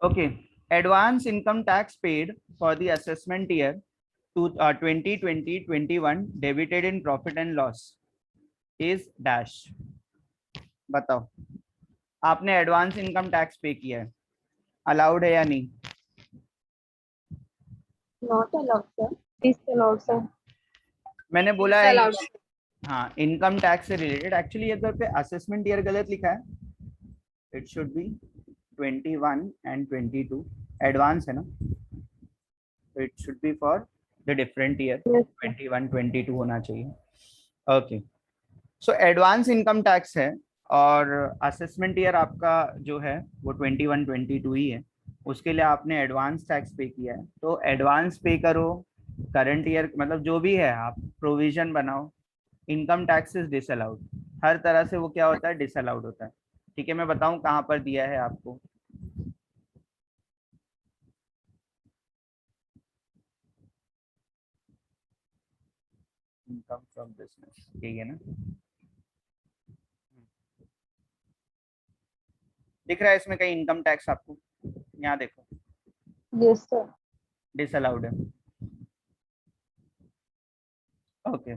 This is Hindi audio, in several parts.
Okay, advance income tax paid for the assessment year to 2020-21 debited in profit and loss is dash. बताओ, आपने एडवांस इनकम टैक्स पे किया है, अलाउड है या नहीं? Not allowed, sir. Disallowed, sir. मैंने बोला है Disallowed. हाँ, इनकम टैक्स से रिलेटेड। एक्चुअली ये पे असेसमेंट ईयर गलत लिखा है, it should B 21 and 22 advance है ना, it should B for the different year, 21-22 होना चाहिए। Okay, so advance income tax है और असेसमेंट ईयर आपका जो है वो 21-22 ही है, उसके लिए आपने एडवांस टैक्स पे किया है, तो एडवांस पे करो। करंट ईयर मतलब जो भी है आप प्रोविजन बनाओ, इनकम टैक्स इज डिसअलाउड, हर तरह से वो क्या होता है, डिसअलाउड होता है। ठीक है, मैं बताऊं कहाँ पर दिया है आपको। इनकम फ्रॉम बिजनेस, यही है ना, दिख रहा है इसमें कहीं इनकम टैक्स आपको? यहाँ देखो, Yes, sir. डिसअलाउड है। Okay,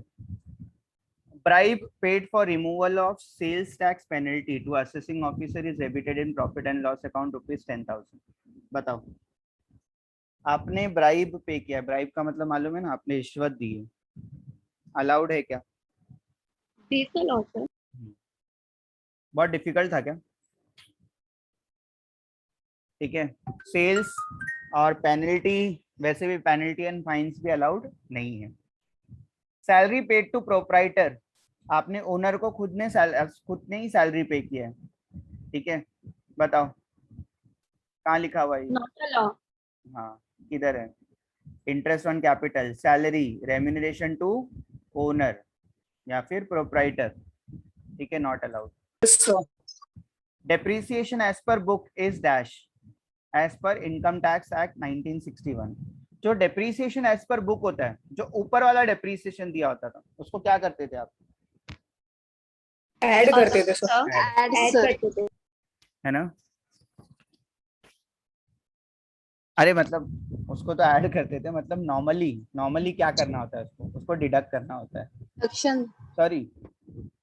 bribe paid for removal of sales tax penalty to assessing officer is debited in profit and loss account rupees 10,000। बताओ, आपने ब्राइब पे किया, ब्राइब का मतलब मालूम है ना, आपने रिश्वत दी है, अलाउड है क्या? Disallowed, sir. बहुत डिफिकल्ट था क्या? ठीक है, सेल्स और पेनल्टी, वैसे भी पेनल्टी एंड फाइन्स भी अलाउड नहीं है। सैलरी पेड टू प्रोप्राइटर, आपने ओनर को खुद ने ही सैलरी पे किया है, ठीक है, बताओ कहाँ लिखा हुआ है? Not allowed. हाँ, किधर है? Interest on capital, salary, remuneration to owner या फिर प्रोप्राइटर, ठीक है, not allowed. Depreciation as per book is dash as per income tax act 1961। जो डेप्रिसिएशन एज पर बुक होता है, जो ऊपर वाला डेप्रिसिएशन दिया होता था, उसको क्या करते थे आप? ऐड करते थे सर, Add करते थे। है ना, अरे मतलब उसको तो ऐड करते थे, मतलब नॉर्मली क्या करना होता है, उसको डिडक्ट करना होता है, Action. सॉरी,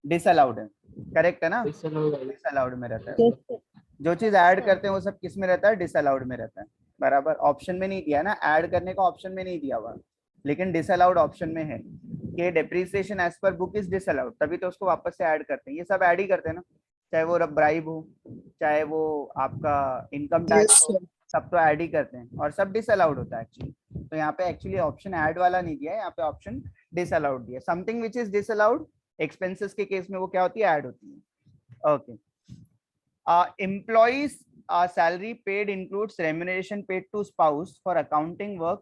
डिसअलाउड है, करेक्ट है ना, डिसअलाउड में रहता है। Yes, sir. जो चीज ऐड करते हैं वो सब किस में रहता है, डिसअलाउड में रहता है, बराबर। ऑप्शन में नहीं दिया ना, ऐड करने का ऑप्शन में नहीं दिया हुआ, लेकिन डिसअलाउड ऑप्शन में है कि depreciation as per book is disallowed, तभी तो उसको वापस से ऐड करते हैं। ये सब ऐड ही करते हैं ना, चाहे वो ब्राइब हो, चाहे वो आपका इनकम टैक्स हो, सब तो ऐड ही करते हैं और सब डिसअलाउड होता है एक्चुअली। तो यहाँ पे एक्चुअली ऑप्शन ऐड वाला नहीं दिया है, यहाँ पे ऑप्शन डिसअलाउड दिया। Something which is disallowed expenses के केस में वो क्या होती है, ऐड होती है। Okay, employees salary paid includes remuneration paid to spouse for accounting work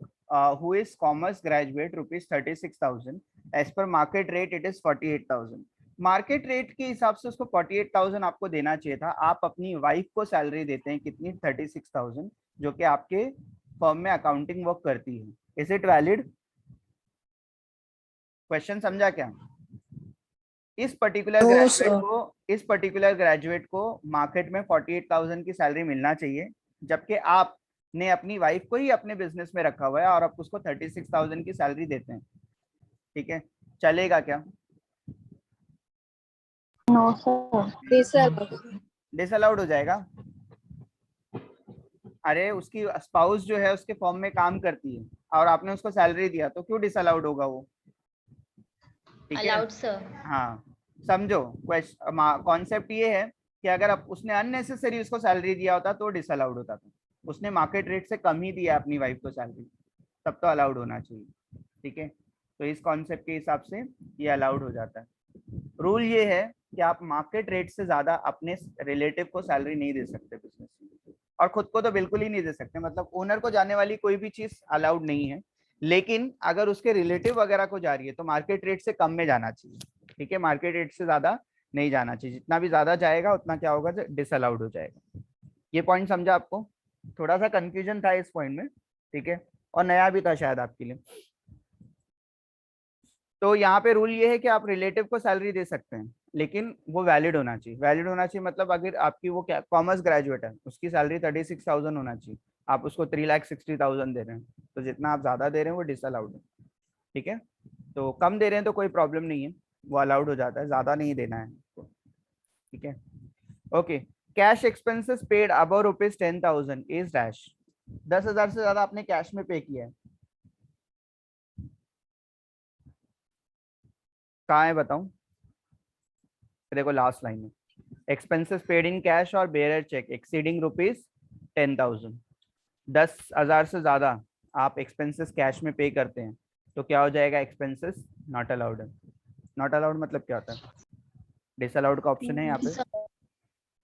who is commerce graduate rupees 36,000 as per market rate it is 48,000। Market rate के हिसाब से उसको 48,000 आपको देना चाहिए था, आप अपनी वाइफ को सैलरी देते हैं कितनी, 36,000, जो कि आपके फर्म में अकाउंटिंग वर्क करती है। Is it valid? क्वेश्चन समझा क्या? इस पर्टिकुलर ग्रेजुएट को मार्केट में 48,000 की सैलरी मिलना चाहिए, जबकि आपने अपनी वाइफ को ही अपने बिजनेस में रखा हुआ है और आप उसको 36,000 की सैलरी देते हैं, ठीक है, चलेगा क्या? No, sir. Disallowed. डिसअलाउड हो जाएगा। अरे उसकी स्पाउस जो है उसके फॉर्म में काम करती है और आपने उसको सैलरी दिया, तो क्यों डिसअलाउड होगा वो? ठीक है, अलाउड सर। हाँ, समझो कॉन्सेप्ट ये है कि अगर आप उसने अननेसेसरी उसको सैलरी दिया होता तो डिसअलाउड होता था, उसने मार्केट रेट से कम ही दिया अपनी वाइफ को सैलरी, तब तो अलाउड होना चाहिए, ठीक है। तो इस कॉन्सेप्ट के हिसाब से ये अलाउड हो जाता है। रूल ये है कि आप मार्केट रेट से ज्यादा अपने रिलेटिव को सैलरी नहीं दे सकते बिजनेस में, और खुद को तो बिल्कुल ही नहीं दे सकते, मतलब ओनर को जाने वाली कोई भी चीज अलाउड नहीं है, लेकिन अगर उसके रिलेटिव वगैरह को जा रही है तो मार्केट रेट से कम में जाना चाहिए, ठीक है, मार्केट रेट से ज्यादा नहीं जाना चाहिए, जितना भी ज्यादा जाएगा उतना क्या होगा, डिसअलाउड हो जाएगा। ये पॉइंट समझा आपको? थोड़ा सा कंफ्यूजन था इस पॉइंट में, ठीक है, और नया भी था शायद आपके लिए। तो यहाँ पे रूल ये है कि आप रिलेटिव को सैलरी दे सकते हैं, लेकिन वो वैलिड होना चाहिए। वैलिड होना चाहिए मतलब अगर आपकी वो क्या कॉमर्स ग्रेजुएट है, उसकी सैलरी 36,000 होना चाहिए, आप उसको 3,60,000 दे रहे हैं, तो जितना आप ज्यादा दे रहे हैं वो डिसअलाउड है। ठीक है, तो कम दे रहे हैं तो कोई प्रॉब्लम नहीं है, वो अलाउड हो जाता है, ज्यादा नहीं देना है। ठीक है, okay. Cash expenses paid above ₹10,000 is dash. 10,000 से ज्यादा आपने कैश में पे किया है, कहाँ है बताऊं? देखो लास्ट लाइन में, एक्सपेंसेस पेड इन कैश और बेयर चेक एक्सीडिंग ₹10,000। 10,000 से ज्यादा आप एक्सपेंसेस कैश में पे करते हैं तो क्या हो जाएगा? एक्सपेंसेस नॉट अलाउड है। नॉट अलाउड मतलब क्या होता है? डिसअलाउड का ऑप्शन है यहाँ पे।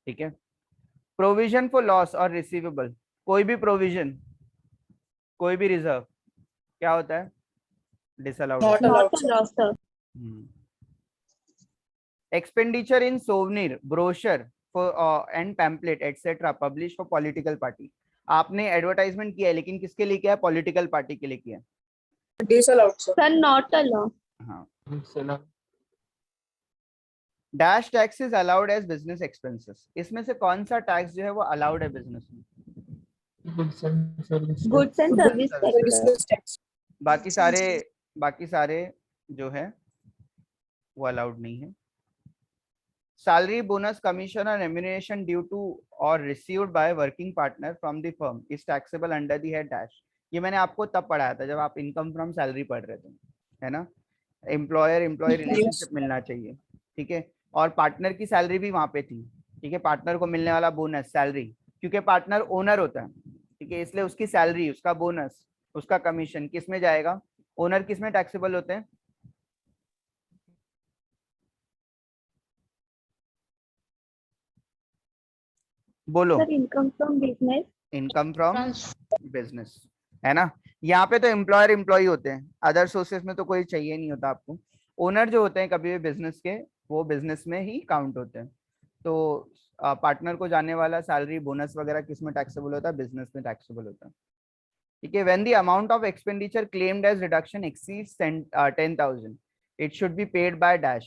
ठीक है, provision for loss or receivable, कोई भी प्रोविजन, कोई भी रिजर्व क्या होता है? डिसअलाउड Not होता allowed, Not sir. allowed, sir. है। Expenditure in souvenir, brochure and pamphlet etcetera publish for political party, आपने एडवर्टाइजमेंट किया है लेकिन किसके लिए किया है? पॉलिटिकल पार्टी के लिए किया है। Disallowed, sir. Sir, not allowed. हाँ, dash tax is allowed as business expenses, इसमें से कौन सा टैक्स जो है वो अलाउड है बिजनेस में? Goods and service tax, sir. Business tax. बाकी सारे जो है वो अलाउड नहीं है। सैलरी, बोनस, कमीशन और रेम्यूनरेशन ड्यू टू और received by working partner from the firm is taxable under the head dash. ये मैंने आपको तब पढ़ाया था जब आप इनकम फ्रॉम सैलरी पढ़ रहे थे, है ना? एम्प्लॉयर एम्प्लॉय रिलेशनशिप मिलना चाहिए। ठीक है, और पार्टनर की सैलरी भी वहां पे थी। ठीक है, पार्टनर को मिलने वाला बोनस, सैलरी, क्योंकि पार्टनर ओनर होता है, ठीक है, इसलिए उसकी सैलरी, उसका बोनस, उसका कमीशन किस में जाएगा? ओनर किस में टैक्सेबल होते हैं? बोलो। Sir, income from business. Income from business, है ना? यहाँ पे तो एम्प्लॉयर एम्प्लॉय होते हैं, अदर सोर्सेस में तो कोई चाहिए नहीं होता आपको। ओनर जो होते हैं कभी भी बिजनेस के, वो बिजनेस में ही काउंट होते हैं। तो पार्टनर को जाने वाला सैलरी, बोनस वगैरह किस में टैक्सेबल होता है? बिजनेस में टैक्सेबल होता है। ठीक है, when the amount of expenditure claimed as reduction exceeds 10,000 it should be paid by dash.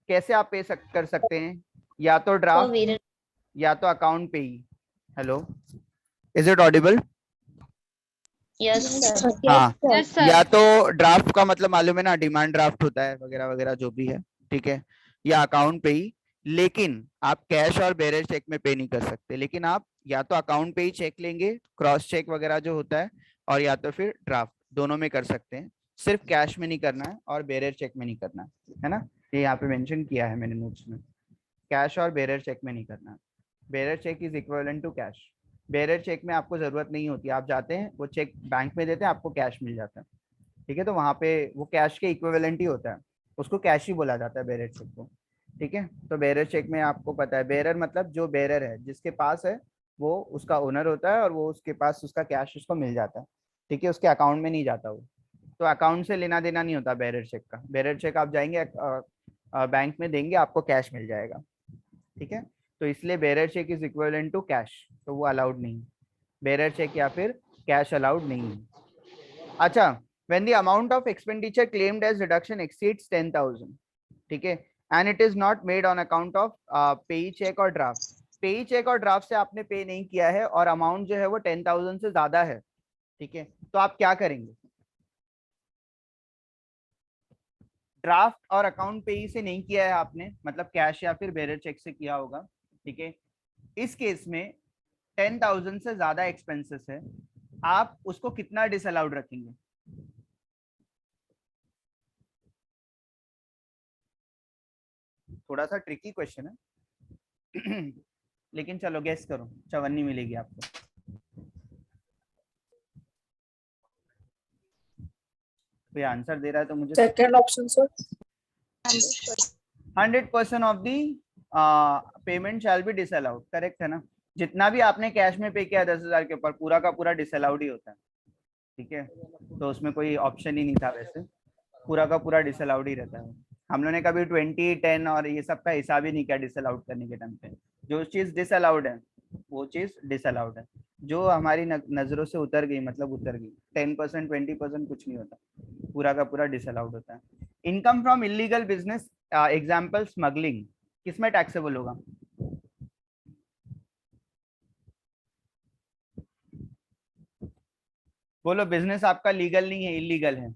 कैसे आप पे कर सकते हैं? या तो ड्राफ्ट, या तो अकाउंट पे ही। Hello, is it audible? Yes, sir. हाँ, Yes, sir. या तो ड्राफ्ट का मतलब मालूम है ना, डिमांड ड्राफ्ट होता है वगैरह वगैरह जो भी है, ठीक है, या अकाउंट पे ही। लेकिन आप कैश और बेरेज चेक में पे नहीं कर सकते, लेकिन आप या तो अकाउंट पे ही चेक लेंगे, क्रॉस चेक वगैरह जो होता है, और या तो फिर ड्राफ्ट, दोनों में कर सकते हैं। सिर्फ कैश में नहीं करना है और बेरेज चेक में नहीं करना है ना? ये यहाँ पे मेंशन किया है मैंने नोट्स में, कैश और बेरेज चेक में नहीं करना है। Bearer cheque is equivalent to cash. Bearer cheque में आपको जरूरत नहीं होती, आप जाते हैं वो चेक बैंक में देते हैं, आपको कैश मिल जाता है। ठीक है, तो वहां पे वो कैश के इक्विवेलेंट ही होता है, उसको कैश ही बोला जाता है बेरेज चेक को। ठीक है, तो बेरेज चेक में आपको पता है, बेरर मतलब जो बेरर है, जिसके पास है वो उसका ओनर होता है और वो उसके पास उसका कैश उसको मिल जाता है। ठीक है, उसके अकाउंट में नहीं जाता वो, तो अकाउंट से लेना देना नहीं होता बेरर चेक का। बेरर चेक आप जाएंगे बैंक में देंगे, आपको कैश मिल जाएगा। ठीक है, तो इसलिए bearer cheque is equivalent to cash, तो वो अलाउड नहीं, बेरर चेक या फिर कैश अलाउड नहीं है। अच्छा, when the amount of expenditure claimed as reduction exceeds 10,000, ठीक है, and it is not made on account of pay check और ड्राफ्ट। पे चेक और ड्राफ्ट से आपने पे नहीं किया है और अमाउंट जो है वो 10,000 से ज्यादा है, ठीक है, तो आप क्या करेंगे? ड्राफ्ट और अकाउंट पे से नहीं किया है आपने, मतलब कैश या फिर बेरर चेक से किया होगा। ठीक है, इस केस में 10,000 से ज्यादा एक्सपेंसेस है, आप उसको कितना डिसअलाउड रखेंगे? थोड़ा सा ट्रिकी क्वेश्चन है लेकिन चलो गेस करो, चवन्नी मिलेगी आपको। कोई आंसर दे रहा है तो मुझे। Second option, sir. 100% of the payment shall be disallowed, correct है ना? जितना भी आपने कैश में पे किया 10,000 के ऊपर, पूरा का पूरा डिसअलाउड ही होता है। ठीक है, तो उसमें कोई ऑप्शन ही नहीं था वैसे, पूरा का पूरा डिसअलाउड ही रहता है। हम लोगों ने कभी 20, 10 और ये सब का हिसाब ही नहीं किया डिसअलाउड करने के टाइम पे। जो चीज डिसअलाउड है वो चीज डिसअलाउड है, जो हमारी नजरों से उतर गई मतलब उतर गई। 10%, 20% कुछ नहीं होता, पूरा का पूरा डिसअलाउड होता है। Income from illegal business, example smuggling, किसमें टैक्सेबल होगा? बोलो, बिजनेस आपका लीगल नहीं है, इलीगल है।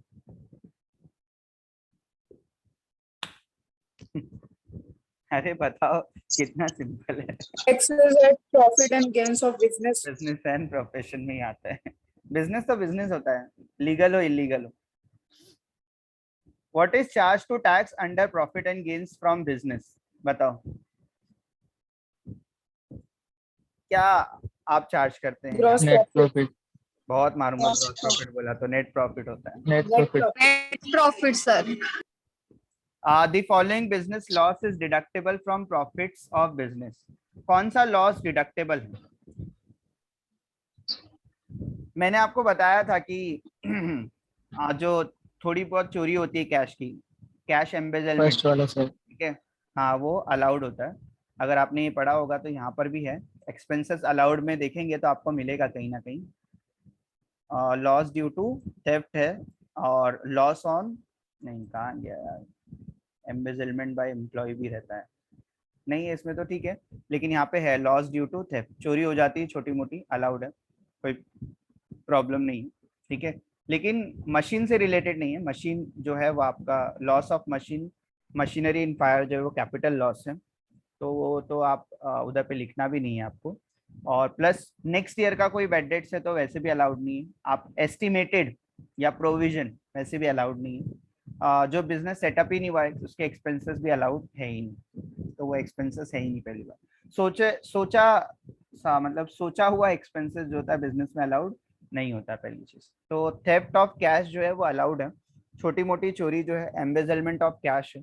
अरे बताओ, कितना सिंपल है। Taxes at profit and gains of business. Business and profession में ही आता है। बिजनेस तो बिजनेस होता है, लीगल हो इलीगल हो। What is charge to tax under profit and gains from business? बताओ, क्या आप चार्ज करते हैं? Gross net profit. प्रॉफिट। बहुत मारूंगा, Gross ग्रॉस प्रॉफिट बोला तो नेट प्रॉफिट होता है। Net Net profit. profit. Net profit, sir. The following business loss is deductible from profits of business. कौन सा लॉस डिडक्टेबल है? मैंने आपको बताया था कि जो थोड़ी बहुत चोरी होती है कैश की, कैश एम्बेजलमेंट, फर्स्ट वाला सर। ठीक है, हाँ वो अलाउड होता है। अगर आपने ये पढ़ा होगा तो यहाँ पर भी है, एक्सपेंसेस अलाउड में देखेंगे तो आपको मिलेगा कहीं ना कहीं। लॉस ड्यू टू थेफ्ट है, और लॉस ऑन, नहीं कहाँ गया यार, एम्बेजलमेंट बाय एम्प्लॉय भी रहता है, नहीं है इसमें तो ठीक है, लेकिन यहाँ पे है लॉस ड्यू टू थेफ्ट, चोरी हो जाती है छोटी मोटी, अलाउड है, कोई प्रॉब्लम नहीं है, ठीक है। लेकिन मशीन से रिलेटेड नहीं है, मशीन जो है वो आपका loss of machine, machinery in fire जो है वो कैपिटल लॉस है, तो वो तो आप उधर पे लिखना भी नहीं है आपको। और प्लस नेक्स्ट ईयर का कोई बैड डेट्स है तो वैसे भी अलाउड नहीं है। आप एस्टिमेटेड या प्रोविजन वैसे भी अलाउड नहीं है। जो बिजनेस सेटअप ही नहीं हुआ है उसके एक्सपेंसेस भी अलाउड है ही नहीं, तो वो एक्सपेंसेस है ही नहीं। पहली बार मतलब सोचा हुआ एक्सपेंसेस जो होता है बिजनेस में अलाउड नहीं होता है, पहली चीज। तो थेफ्ट ऑफ कैश जो है वो अलाउड है। छोटी मोटी चोरी जो है, embezzlement of cash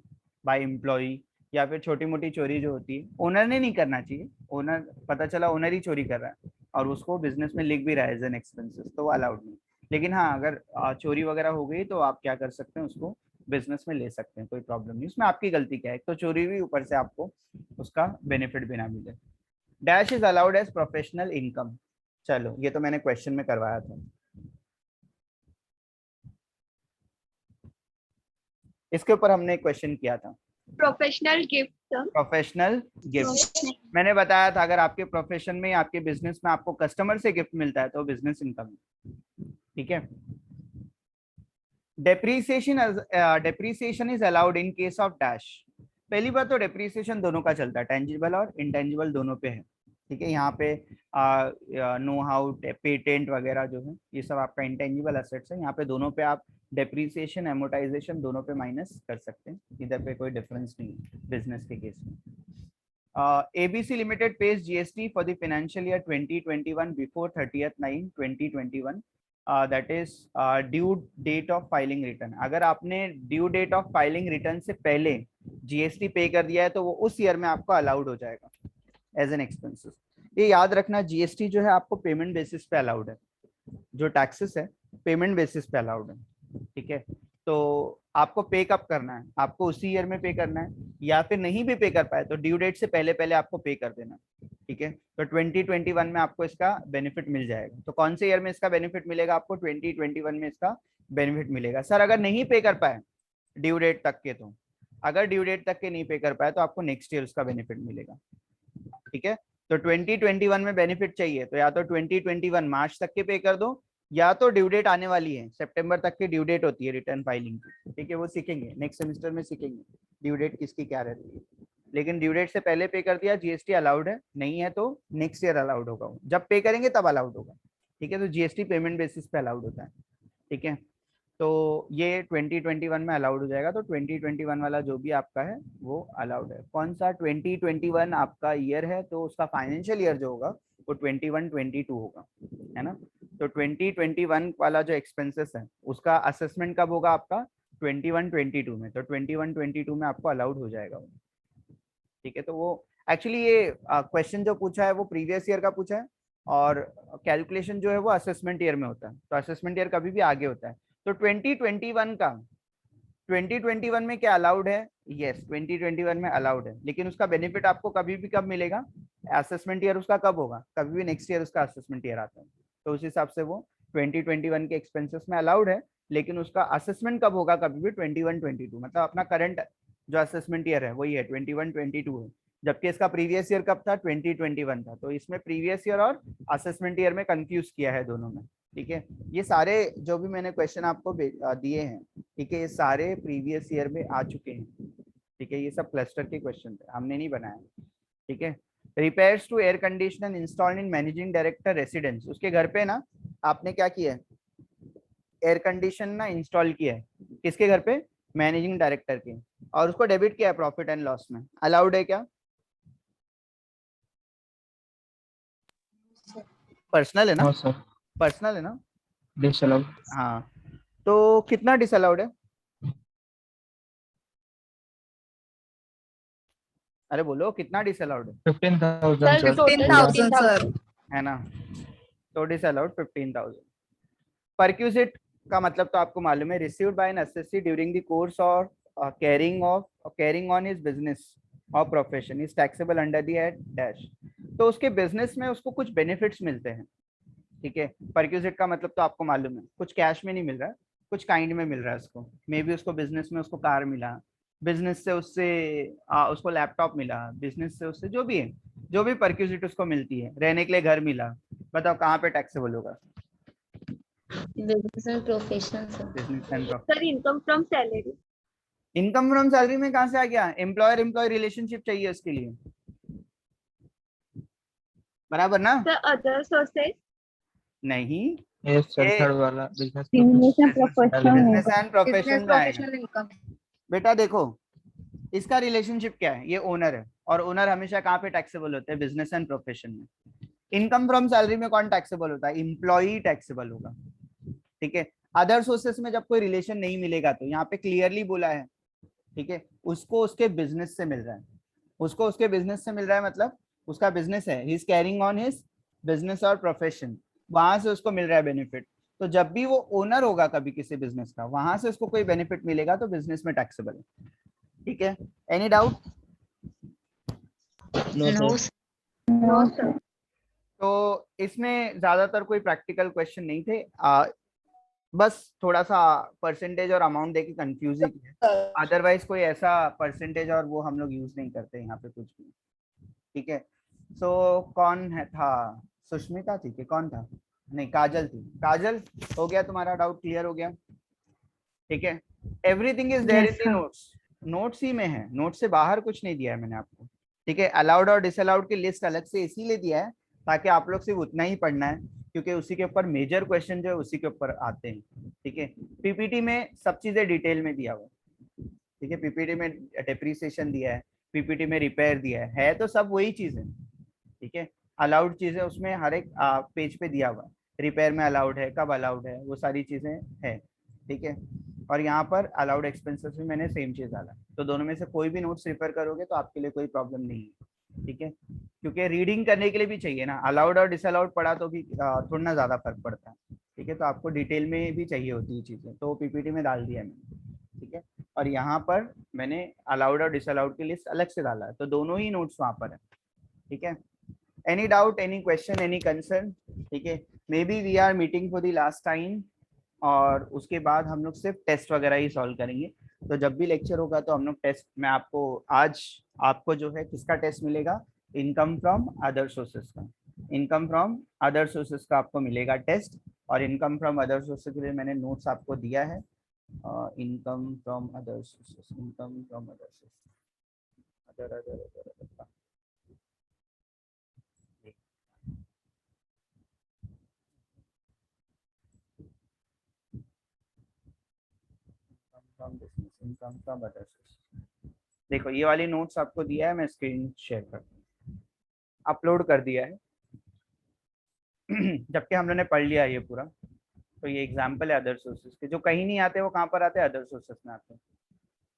by employee, या फिर छोटी मोटी चोरी जो होती है ओनर ने नहीं करना चाहिए, ओनर पता चला ओनर ही चोरी कर रहा है और उसको बिजनेस में लिख भी रहा है एज एन एक्सपेंसेस, तो वो अलाउड नहीं। लेकिन हाँ, अगर चोरी वगैरह हो गई तो आप क्या कर सकते हैं, उसको बिजनेस में ले सकते हैं, कोई प्रॉब्लम नहीं। उसमें आपकी गलती क्या है, तो चोरी हुई, ऊपर से आपको उसका बेनिफिट भी ना मिले। Dash is allowed as professional income. चलो, ये तो मैंने क्वेश्चन में करवाया था। इसके ऊपर हमने क्वेश्चन किया था, Professional gift, sir. Professional gift. मैंने बताया था अगर आपके प्रोफेशन में, आपके बिजनेस में आपको कस्टमर से गिफ्ट मिलता है तो बिजनेस इनकम है, ठीक है। Depreciation is allowed in case of dash. पहली बात तो डेप्रीसिएशन दोनों का चलता है, टेंजिबल और इंटेंजिबल दोनों पे है, ठीक है। यहाँ पे नो हाउ, पेटेंट वगैरह जो है ये सब आपका इंटेंजिबल एसेट्स है। यहाँ पे दोनों पे आप डेप्रीसिएशन, एमोटाइजेशन दोनों पे माइनस कर सकते हैं, इधर पे कोई डिफरेंस नहीं है बिजनेस के केस में। ABC Limited pays GST for the financial year 2021 before 30th/9/2021. That is due date of filing return. अगर आपने due date of filing return से पहले GST पे कर दिया है तो वो उस ईयर में आपको अलाउड हो जाएगा एज एन एक्सपेंसेस। ये याद रखना, GST जो है आपको पेमेंट बेसिस पे अलाउड है, जो टैक्सेस है पेमेंट बेसिस पे अलाउड है, ठीक है। तो आपको पे कब करना है, आपको उसी ईयर में पे करना है, या फिर नहीं भी पे कर पाए तो ड्यू डेट से पहले पहले आपको पे कर देना, ठीक है। तो 2021 में आपको इसका बेनिफिट मिल जाएगा। तो कौन से ईयर में इसका बेनिफिट मिलेगा आपको? 2021 में इसका बेनिफिट मिलेगा। सर अगर नहीं पे कर पाए ड्यू डेट तक के, तो अगर ड्यू डेट तक के नहीं पे कर पाए तो आपको नेक्स्ट ईयर उसका बेनिफिट मिलेगा, ठीक है। तो 2021 में बेनिफिट चाहिए तो या तो 2021 मार्च तक के पे कर दो, या तो ड्यू डेट आने वाली है, सितंबर तक की ड्यू डेट होती है रिटर्न फाइलिंग की, ठीक है। वो सीखेंगे नेक्स्ट सेमेस्टर में, सीखेंगे ड्यू डेट किसकी क्या रहती है। लेकिन ड्यू डेट से पहले पे कर दिया, GST अलाउड है, नहीं है तो नेक्स्ट ईयर अलाउड होगा, जब पे करेंगे तब अलाउड होगा, ठीक है। तो GST पेमेंट बेसिस पे अलाउड होता है, ठीक है। तो ये 2021 में अलाउड हो जाएगा। तो 2021 वाला जो भी आपका है वो अलाउड है। कौन सा 2021 आपका ईयर है, तो उसका फाइनेंशियल ईयर जो होगा वो 21-22 होगा, है ना। तो 2021 वाला जो एक्सपेंसेस है उसका असेसमेंट कब होगा आपका? 21-22 में। तो 21-22 में आपको अलाउड हो जाएगा वो, ठीक है। तो वो एक्चुअली ये क्वेश्चन जो पूछा है वो प्रीवियस ईयर का पूछा है, और कैलकुलेशन जो है वो असेसमेंट ईयर में होता है। तो असेसमेंट ईयर कभी भी आगे होता है। तो 2021 में क्या अलाउड है? यस, 2021 में अलाउड है, लेकिन उसका बेनिफिट आपको कभी भी कब मिलेगा? असेसमेंट ईयर उसका कब होगा? कभी भी नेक्स्ट ईयर उसका असेसमेंट ईयर आता है, तो उस हिसाब से वो 2021 के एक्सपेंसेस में अलाउड है, लेकिन उसका असेसमेंट कब होगा, कभी भी 21-22, मतलब अपना करंट जो असेसमेंट ईयर है वही है 21-22 है, जबकि इसका प्रीवियस ईयर कब था, 2021 था। तो इसमें प्रीवियस ईयर और असेसमेंट ईयर में कंफ्यूज किया है दोनों में। ठीक है, ये सारे जो भी मैंने क्वेश्चन आपको दिए हैं, ठीक है, ये सारे प्रीवियस ईयर में आ चुके हैं। ठीक है, ये सब क्लस्टर के क्वेश्चन थे, हमने नहीं बनाया। ठीक है, repairs to air conditioner installed in managing director residence, उसके घर पे ना आपने क्या किया है, एयर कंडीशन ना इंस्टॉल किया है, किसके घर पे, मैनेजिंग डायरेक्टर के, और उसको डेबिट किया है प्रॉफिट एंड लॉस में, अलाउड है क्या, पर्सनल है ना, हाँ सर, पर्सनल है ना, डिसअलाउड। हाँ, तो कितना डिसअलाउड है, अरे बोलो कितना डिसअलाउड है, 15,000 सर सर। Total 15,000 sir. है ना, तो डिसअलाउड 15,000। परक्यूजिट का मतलब तो आपको मालूम है, received by an assessee during the course और कैरिंग ऑन हिज बिजनेस और profession is taxable under the head dash, तो उसके बिजनेस में उसको कुछ बेनिफिट्स मिलते हैं। ठीक है, परक्यूजिट का मतलब तो आपको मालूम है, कुछ कैश में नहीं मिल रहा है, कुछ काइंड में मिल रहा है उसको, मे बी उसको बिजनेस में उसको कार मिला, बिजनेस से उससे उसको लैपटॉप मिला, बिजनेस से उससे जो भी है, जो भी परक्यूजिट उसको मिलती है, रहने के लिए घर मिला, बताओ कहाँ पे टैक्सेबल होगा, business and professional sir. Business and sir income from salary. Income from salary में कहाँ से आ गया, एम्प्लॉयर एम्प्लॉय रिलेशनशिप चाहिए उसके लिए, बराबर ना, सर अदर सोर्सेज। नहीं, ये सर ये थर्ड वाला business business and Business profession में आएगा। professional income. बेटा देखो, इसका रिलेशनशिप क्या है, ये ओनर है, और ओनर हमेशा कहाँ पे टैक्सेबल होते हैं, बिजनेस एंड प्रोफेशन में। इनकम फ्रॉम सैलरी में कौन टैक्सेबल होता है, इम्प्लॉई टैक्सेबल होगा। ठीक है, अदर सोर्सेस में जब कोई रिलेशन नहीं मिलेगा, तो यहाँ पे क्लियरली बोला है, ठीक है, उसको उसके बिजनेस से मिल रहा है, उसको उसके बिजनेस से मिल रहा है, मतलब उसका बिजनेस है, he is carrying on his business और प्रोफेशन, वहां से उसको मिल रहा है बेनिफिट। तो जब भी वो ओनर होगा कभी किसी बिजनेस का, वहां से उसको कोई बेनिफिट मिलेगा तो बिजनेस में टैक्सेबल है। ठीक है, any doubt, no sir. No sir. तो इसमें ज्यादातर कोई प्रैक्टिकल क्वेश्चन नहीं थे, बस थोड़ा सा परसेंटेज और अमाउंट देके कंफ्यूज ही किया, अदरवाइज कोई ऐसा परसेंटेज और वो हम लोग यूज नहीं करते यहाँ पे कुछ भी। ठीक है, सो कौन है था, सुष्मिता थी कि कौन था, नहीं काजल थी, काजल हो गया तुम्हारा डाउट क्लियर हो गया। ठीक है, everything is there in the notes, notes ही में है, नोट से बाहर कुछ नहीं दिया है मैंने आपको। ठीक है, अलाउड और डिसअलाउड की लिस्ट अलग से इसीलिए दिया है ताकि आप लोग सिर्फ उतना ही पढ़ना है, क्योंकि उसी के ऊपर मेजर क्वेश्चन जो है उसी के ऊपर आते हैं। ठीक है, पीपीटी में सब चीजें डिटेल में दिया हुआ है। ठीक है, पीपीटी में डेप्रीसिएशन दिया है, पीपीटी में रिपेयर दिया है तो सब वही चीज है। ठीक है, अलाउड चीजें उसमें हर एक पेज पे दिया हुआ है, रिपेयर में अलाउड है, कब अलाउड है, वो सारी चीजें है। ठीक है, और यहाँ पर अलाउड एक्सपेंसेस भी मैंने सेम चीज डाला, तो दोनों में से कोई भी नोट्स रिफर करोगे तो आपके लिए कोई प्रॉब्लम नहीं है। ठीक है, क्योंकि रीडिंग करने के लिए भी चाहिए ना, अलाउड और डिसअलाउड पढ़ा तो भी थोड़ा ना ज्यादा फर्क पड़ता है। ठीक है, तो आपको डिटेल में भी चाहिए होती है चीजें, तो पीपीटी में डाल दिया मैंने। ठीक है, और यहाँ पर मैंने अलाउड और डिसअलाउड की लिस्ट अलग से डाला है, तो दोनों ही नोट्स वहाँ पर है। ठीक है, any doubt, any question, any concern. ठीक है, maybe we are meeting for the last time, और उसके बाद हम लोग सिर्फ टेस्ट वगैरह ही सॉल्व करेंगे। तो जब भी लेक्चर होगा तो हम लोग टेस्ट में आपको, आज आपको जो है किसका टेस्ट मिलेगा, इनकम फ्रॉम अदर सोर्सेस का, इनकम फ्रॉम अदर सोर्सेस का आपको मिलेगा टेस्ट। और इनकम फ्रॉम अदर सोर्सेस के लिए मैंने नोट्स आपको दिया है, income from other sources, income from other sources, other other other other from business, income from other sources. देखो ये वाली नोट्स आपको दिया है, मैं स्क्रीन शेयर कर अपलोड कर दिया है जबकि हम लोगों ने पढ़ लिया ये पूरा। तो ये एग्जांपल है अदर सोर्सेस के, जो कहीं नहीं आते वो कहाँ पर आते हैं, अदर सोर्सेस में आते हैं।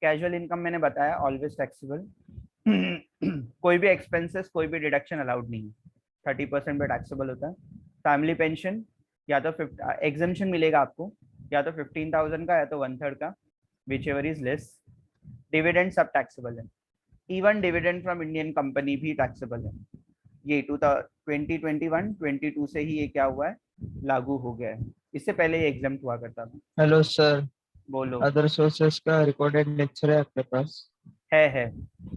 कैजुअल इनकम मैंने बताया ऑलवेज टैक्सेबल कोई भी एक्सपेंसेस, कोई भी डिडक्शन अलाउड नहीं है, 30% पे टैक्सेबल होता है। फैमिली पेंशन या तो एग्जम्पशन मिलेगा आपको, या तो 15,000 का या तो 1/3 का, which ever is less. Dividend सब टैक्सेबल है, even dividend from Indian company भी टैक्सेबल है। ये 2021-22 से ही ये क्या हुआ है, लागू हो गया है। इससे पहले ये एग्जाम हुआ करता था। हेलो सर, बोलो। अदर सोर्सेस का रिकॉर्डेड लेक्चर है आपके पास? है,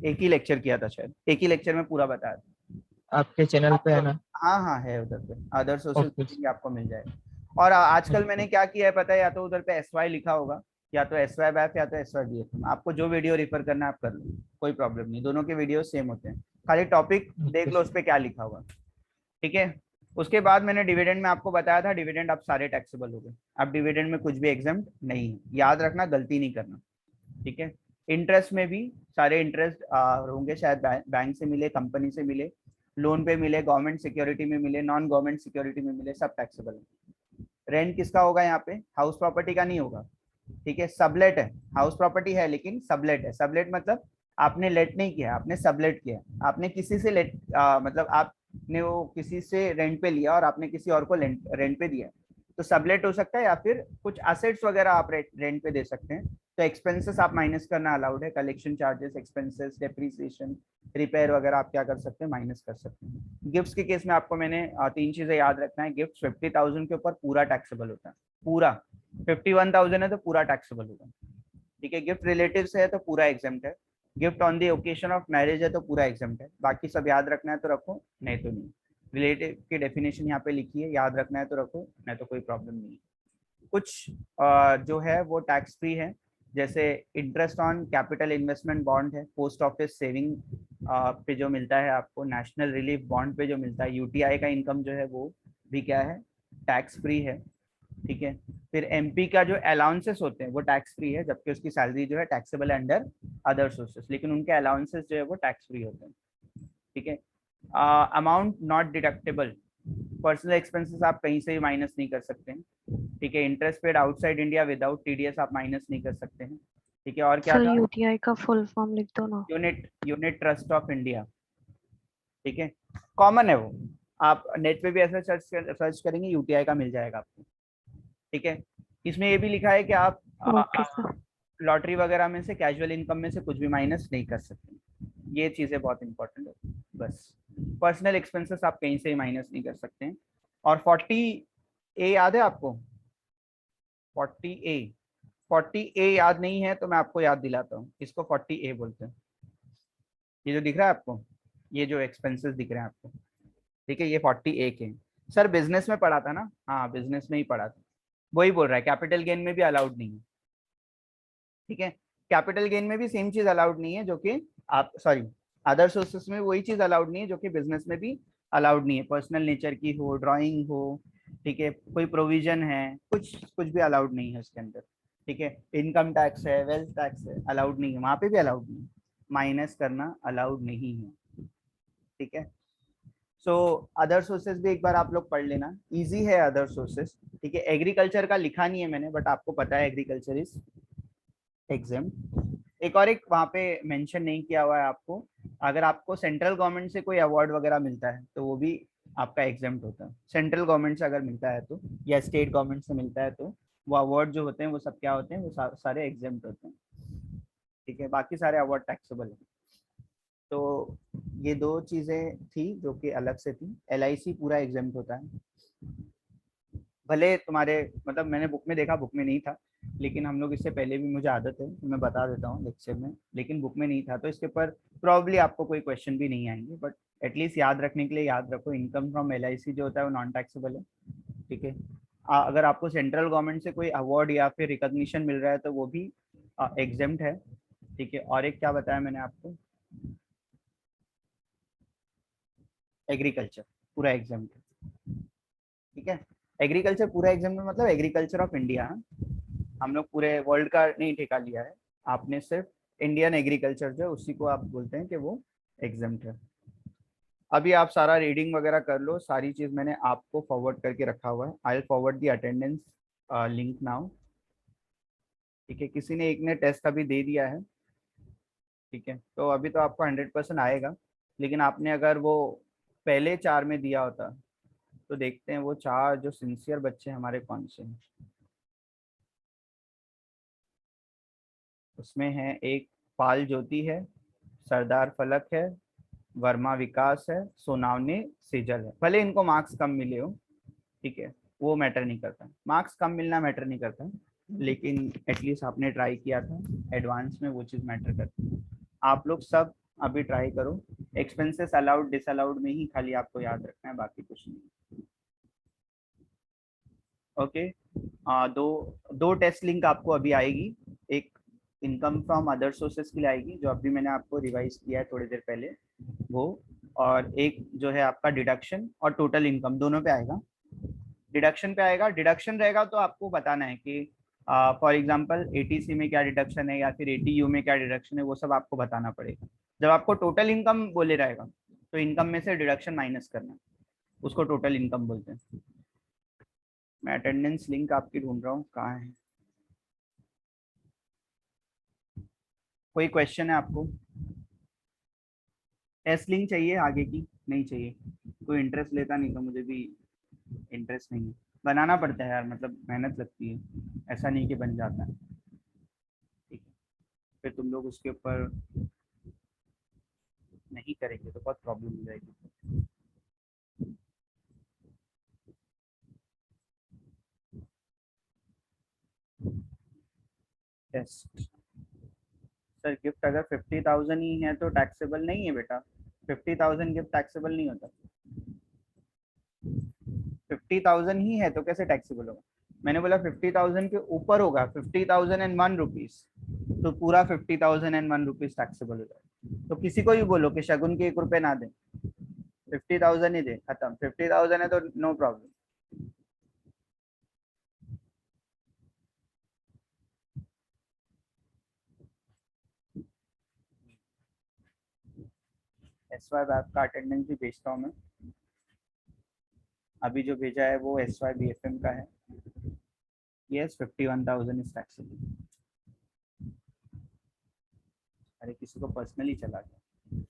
एक ही लेक्चर किया था शायद, एक ही लेक्चर में पूरा बताया था आपके चैनल पे आपको। है ना? हाँ हाँ है उधर पे, अदर सोर्सेज ओके। आपको मिल जाएगा। और आजकल ओके। मैंने क्या किया है पता है, या तो उधर पे एस वाई लिखा होगा, या तो एस वाई बैफ या तो एस वाई बी एफ। आपको जो वीडियो रेफर करना है आप कर लो, कोई प्रॉब्लम नहीं, दोनों के वीडियो सेम होते हैं, खाली टॉपिक देख ओके लो उस पर क्या लिखा हुआ। ठीक है। उसके बाद मैंने डिविडेंड में आपको बताया था, डिविडेंड आप सारे टैक्सेबल हो गए, अब डिविडेंड में कुछ भी एग्जाम्प्ट नहीं है, याद रखना, गलती नहीं करना। ठीक है। इंटरेस्ट में भी सारे इंटरेस्ट होंगे, शायद बैंक से मिले, कंपनी से मिले, लोन पे मिले, गवर्नमेंट सिक्योरिटी में मिले, नॉन गवर्नमेंट सिक्योरिटी में मिले, सब टैक्सेबल है। रेंट किसका होगा यहाँ पे, हाउस प्रॉपर्टी का नहीं होगा। ठीक है। सबलेट है, हाउस प्रॉपर्टी है लेकिन सबलेट है। सबलेट मतलब आपने लेट नहीं किया, आपने सबलेट किया, आपने किसी से लेट मतलब आपने वो किसी से रेंट पे लिया और आपने किसी और को रेंट पे दिया, तो सबलेट हो सकता है, या फिर कुछ असेट्स वगैरह आप रेंट पे दे सकते हैं। तो एक्सपेंसेस आप माइनस करना अलाउड है, collection charges, expenses, depreciation, repair वगैरह आप क्या कर सकते हैं, माइनस कर सकते हैं। गिफ्ट्स के केस में आपको मैंने 3 चीजें याद रखना है। गिफ्ट 50,000 के ऊपर पूरा टैक्सेबल होता है, पूरा 51,000 है तो पूरा टैक्सेबल होगा। ठीक है। गिफ्ट रिलेटिव से है तो पूरा एग्जाम्प्ट है। Gift on the occasion of marriage है तो पूरा एग्जाम्प्ट है। बाकी सब याद रखना है तो रखो, नहीं तो नहीं। रिलेटिव की डेफिनेशन यहाँ पे लिखी है, याद रखना है तो रखो, नहीं तो कोई प्रॉब्लम नहीं है। कुछ जो है वो टैक्स फ्री है, जैसे interest on capital investment bond है, पोस्ट ऑफिस सेविंग पे जो मिलता है आपको, नेशनल रिलीफ बॉन्ड पे जो मिलता है, यूटीआई का इनकम जो है वो भी क्या है, टैक्स फ्री है। ठीक है। फिर एमपी का जो अलाउंसेस होते हैं वो टैक्स फ्री है, जबकि उसकी सैलरी जो है टैक्सेबल है अंडर अदर सोर्सेस, लेकिन उनके अलाउंसेस जो है वो टैक्स फ्री होते हैं। ठीक है। Amount not deductible, personal expenses आप कहीं से भी माइनस नहीं कर सकते हैं। ठीक है। Interest paid outside India without TDS आप माइनस नहीं कर सकते हैं। ठीक है। और क्या सर था, यूटीआई का फुल फॉर्म लिख दो ना। Unit unit trust of India. ठीक है। कॉमन है वो, आप नेट पे भी ऐसा सर्च करेंगे यूटीआई का मिल जाएगा आपको। ठीक है। इसमें ये भी लिखा है कि आप ओके सर। लॉटरी वगैरह में से, कैजुअल इनकम में से कुछ भी माइनस नहीं कर सकते। ये चीजें बहुत इंपॉर्टेंट है। बस पर्सनल एक्सपेंसेस आप कहीं से ही माइनस नहीं कर सकते हैं। और 40A याद है आपको, 40A, 40A याद नहीं है तो मैं आपको याद दिलाता हूँ, इसको 40A बोलते हैं। ये जो दिख रहा है आपको, ये जो एक्सपेंसेस दिख रहे हैं आपको, ठीक है, ये 40A के हैं। सर बिजनेस में पढ़ा था ना, हाँ बिजनेस में ही पढ़ा था, वही बोल रहा है, कैपिटल गेन में भी अलाउड नहीं है। ठीक है। कैपिटल गेन में भी सेम चीज अलाउड नहीं है जो कि आप, सॉरी, अदर सोर्सेस में वही चीज अलाउड नहीं है जो कि बिजनेस में भी अलाउड नहीं है, पर्सनल नेचर की हो, ड्राइंग हो, ठीक है, कोई प्रोविजन है, कुछ कुछ भी अलाउड नहीं है उसके अंदर। ठीक है। इनकम टैक्स है, वेल्थ टैक्स है, अलाउड नहीं है, वहां पे भी अलाउड नहीं है, माइनस करना अलाउड नहीं है। ठीक है। सो अदर सोर्सेज भी एक बार आप लोग पढ़ लेना, इजी है अदर सोर्सेज। ठीक है। एग्रीकल्चर का लिखा नहीं है मैंने, बट आपको पता है एग्रीकल्चर इज एग्जाम्प्ट। एक और एक वहाँ पे मेंशन नहीं किया हुआ है आपको, अगर आपको सेंट्रल गवर्नमेंट से कोई अवार्ड वगैरह मिलता है तो वो भी आपका एग्जाम्प्ट होता है। सेंट्रल गवर्नमेंट से अगर मिलता है तो, या स्टेट गवर्नमेंट से मिलता है तो वो अवार्ड जो होते हैं वो सब क्या होते हैं, वो सारे एग्जाम्प्ट होते हैं। ठीक है। बाकी सारे अवार्ड टैक्सेबल है। तो ये दो चीजें थी जो कि अलग से थी। LIC पूरा एग्जाम्प्ट होता है, भले तुम्हारे मतलब मैंने बुक में देखा, बुक में नहीं था, लेकिन हम लोग इससे पहले भी, मुझे आदत है तो मैं बता देता हूँ लेक्चर में, लेकिन बुक में नहीं था तो इसके ऊपर प्रॉब्ली आपको कोई क्वेश्चन भी नहीं आएंगे, बट एटलीस्ट याद रखने के लिए याद रखो, इनकम फ्रॉम LIC जो होता है वो नॉन टैक्सेबल है। ठीक है। अगर आपको सेंट्रल गवर्नमेंट से कोई अवार्ड या फिर रिकॉग्निशन मिल रहा है तो वो भी एग्जाम्प्ट है। ठीक है। और एक क्या बताया मैंने आपको, एग्रीकल्चर पूरा एग्जाम्प्ट है। ठीक है। एग्रीकल्चर पूरा एग्जाम्प्ट मतलब एग्रीकल्चर ऑफ इंडिया, हम लोग पूरे वर्ल्ड का नहीं ठेका लिया है, आपने सिर्फ इंडियन एग्रीकल्चर जो है उसी को आप बोलते हैं कि वो एग्जाम्प्ट है। अभी आप सारा रीडिंग वगैरह कर लो, सारी चीज मैंने आपको फॉरवर्ड करके रखा हुआ है। I will forward the attendance link now. ठीक है। किसी ने एक ने टेस्ट अभी दे दिया है, ठीक है, तो अभी तो आपको 100% आएगा, लेकिन आपने अगर वो पहले 4 में दिया होता तो देखते हैं वो 4 जो सिंसियर बच्चे हमारे कौन से हैं। उसमें है एक पाल ज्योति है, सरदार फलक है, वर्मा विकास है, सोनावने सेजल है, भले इनको मार्क्स कम मिले हो। ठीक है। वो मैटर नहीं करता, मार्क्स कम मिलना मैटर नहीं करता, लेकिन एटलीस्ट आपने ट्राई किया था, एडवांस में वो चीज़ मैटर करती है। आप लोग सब अभी ट्राई करो, एक्सपेंसेस अलाउड डिसअलाउड में ही खाली आपको याद रखना है, बाकी कुछ नहीं। ओके, दो टेस्ट लिंक आपको अभी आएगी, एक इनकम फ्रॉम अदर सोर्सेस के लिए आएगी जो अभी मैंने आपको रिवाइज किया है थोड़ी देर पहले वो, और एक जो है आपका डिडक्शन और टोटल इनकम दोनों पे आएगा। डिडक्शन पे आएगा, डिडक्शन रहेगा तो आपको बताना है कि फॉर एग्जांपल एटीसी में क्या डिडक्शन है या फिर एटीयू में क्या डिडक्शन है, वो सब आपको बताना पड़ेगा। जब आपको टोटल इनकम बोले रहेगा तो इनकम में से डिडक्शन माइनस करना है, उसको टोटल इनकम बोलते हैं। मैं अटेंडेंस लिंक आपकी ढूंढ रहा हूँ, कहाँ है? कोई क्वेश्चन है आपको? टेस्ट लिंक चाहिए आगे की? नहीं चाहिए? कोई इंटरेस्ट लेता नहीं तो मुझे भी इंटरेस्ट नहीं है, बनाना पड़ता है यार, मतलब मेहनत लगती है, ऐसा नहीं कि बन जाता है। ठीक है, फिर तुम लोग उसके ऊपर नहीं करेंगे तो बहुत प्रॉब्लम हो जाएगी। टेस्ट सर, गिफ्ट अगर 50,000 ही है तो टैक्सेबल नहीं है बेटा, 50,000 गिफ्ट टैक्सेबल नहीं होता। 50,000 ही है तो कैसे टैक्सेबल होगा? मैंने बोला 50,000 के ऊपर होगा, 50,001 रुपीज, तो पूरा 50,001 रुपीज टैक्सेबल हो जाएगा। तो किसी को भी बोलो कि शगुन के 1 रुपए ना दे, 50,000 ही दे, खत्म। 50,000 है तो नो प्रॉब्लम। एस वाई का अटेंडेंस भी भेजता हूँ मैं, अभी जो भेजा है वो S Y B F M का है। Yes, 51,000 is taxable. अरे किसी को पर्सनली चला गया।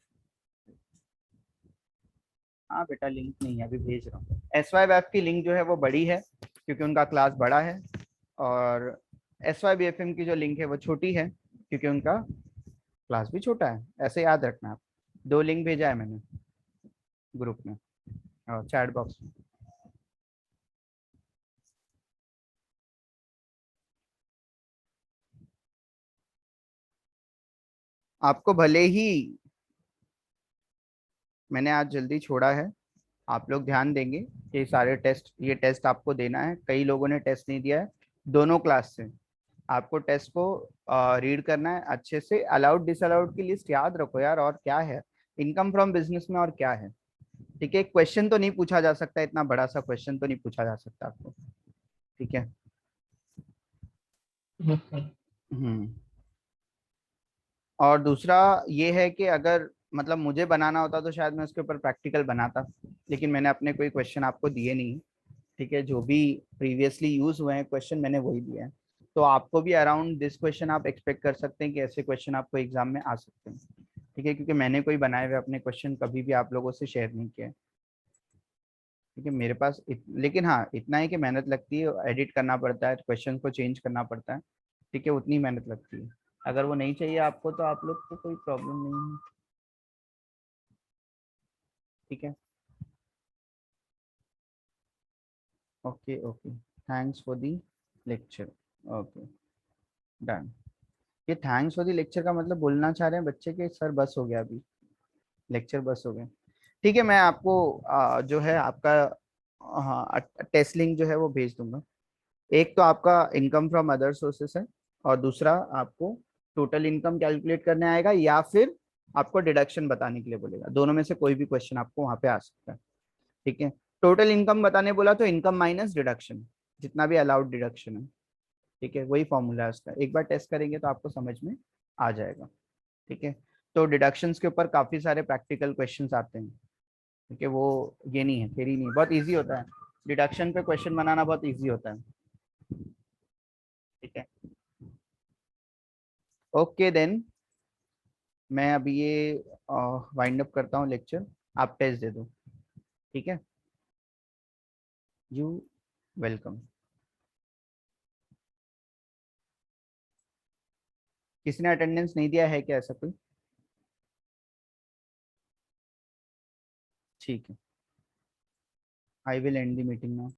हाँ बेटा, लिंक नहीं है, अभी भेज रहा हूँ। एस वाई बैफ की लिंक जो है वो बड़ी है क्योंकि उनका क्लास बड़ा है, और S Y B F M की जो लिंक है वो छोटी है क्योंकि उनका क्लास भी छोटा है। ऐसे याद रखना आप। 2 लिंक भेजा है मैंने ग्रुप में और चैट बॉक्स में। आपको भले ही मैंने आज जल्दी छोड़ा है, आप लोग ध्यान देंगे कि सारे टेस्ट, ये टेस्ट आपको देना है। कई लोगों ने टेस्ट नहीं दिया है दोनों क्लास से। आपको टेस्ट को रीड करना है अच्छे से, अलाउड डिसअलाउड की लिस्ट याद रखो यार, और क्या है इनकम फ्रॉम बिजनेस में और क्या है। ठीक है, क्वेश्चन तो नहीं पूछा जा सकता, इतना बड़ा सा क्वेश्चन तो नहीं पूछा जा सकता आपको। ठीक है। हम्म। और दूसरा ये है कि अगर मतलब मुझे बनाना होता तो शायद मैं उसके ऊपर प्रैक्टिकल बनाता, लेकिन मैंने अपने कोई क्वेश्चन आपको दिए नहीं। ठीक है, जो भी प्रीवियसली यूज हुए हैं क्वेश्चन मैंने वही दिए हैं। तो आपको भी अराउंड दिस क्वेश्चन आप एक्सपेक्ट कर सकते हैं कि ऐसे क्वेश्चन आपको एग्जाम में आ सकते हैं। ठीक है, क्योंकि मैंने कोई बनाए हुए अपने क्वेश्चन कभी भी आप लोगों से शेयर नहीं किया है। ठीक है, मेरे पास लेकिन हाँ इतना है कि मेहनत लगती है, एडिट करना पड़ता है, क्वेश्चन को चेंज करना पड़ता है। ठीक है, उतनी मेहनत लगती है। अगर वो नहीं चाहिए आपको तो आप लोग को कोई प्रॉब्लम नहीं है। ठीक है, okay okay, thanks for the lecture. Okay, done. ये थैंक्स फॉर दी लेक्चर का मतलब बोलना चाह रहे हैं बच्चे के सर बस हो गया, अभी लेक्चर बस हो गए। ठीक है, मैं आपको जो है आपका हाँ टेस्ट लिंक जो है वो भेज दूंगा। एक तो आपका इनकम फ्रॉम अदर सोर्सेस है, और दूसरा आपको टोटल इनकम कैलकुलेट करने आएगा, या फिर आपको डिडक्शन बताने के लिए बोलेगा। दोनों में से कोई भी क्वेश्चन आपको वहां पे आ सकता है। ठीक है, टोटल इनकम बताने बोला तो इनकम माइनस डिडक्शन, जितना भी अलाउड डिडक्शन है। ठीक है, वही फॉर्मूला है उसका, एक बार टेस्ट करेंगे तो आपको समझ में आ जाएगा। ठीक है, तो डिडक्शंस के ऊपर काफी सारे प्रैक्टिकल क्वेश्चंस आते हैं। ठीक है, वो ये नहीं है, थ्योरी नहीं, बहुत इजी होता है। डिडक्शन पे क्वेश्चन बनाना बहुत इजी होता है। ठीक है, ओके देन, मैं अभी ये वाइंड अप करता हूँ लेक्चर, आप टेस्ट दे दो। ठीक है, यू वेलकम। किसी ने अटेंडेंस नहीं दिया है क्या, ऐसा कोई? ठीक है, I will and the meeting now.